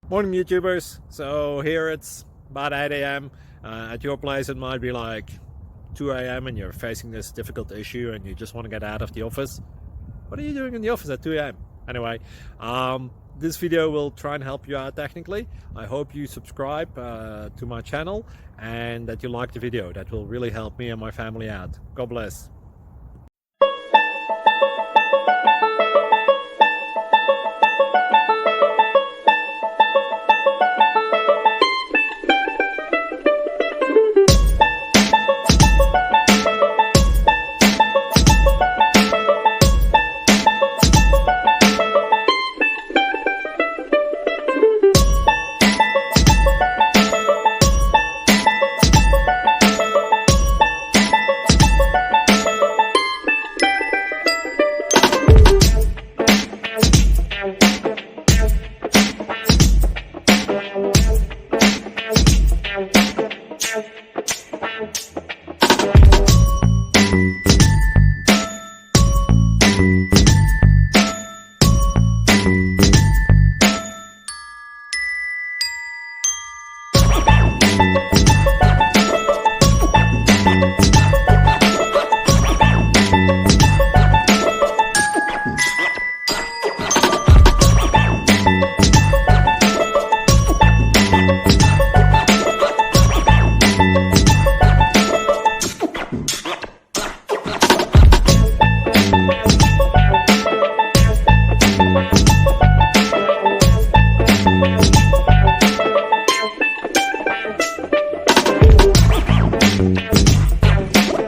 Morning, YouTubers. So here it's about 8 a.m. At your place, it might be like 2 a.m. and you're facing this difficult issue and you just want to get out of the office. What are you doing in the office at 2 a.m.? Anyway, this video will try and help you out technically. I hope you subscribe to my channel and that you like the video. That will really help me and my family out. God bless.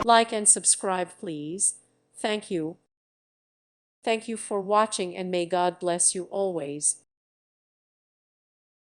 Like and subscribe, please. Thank you. Thank you for watching, and may God bless you always.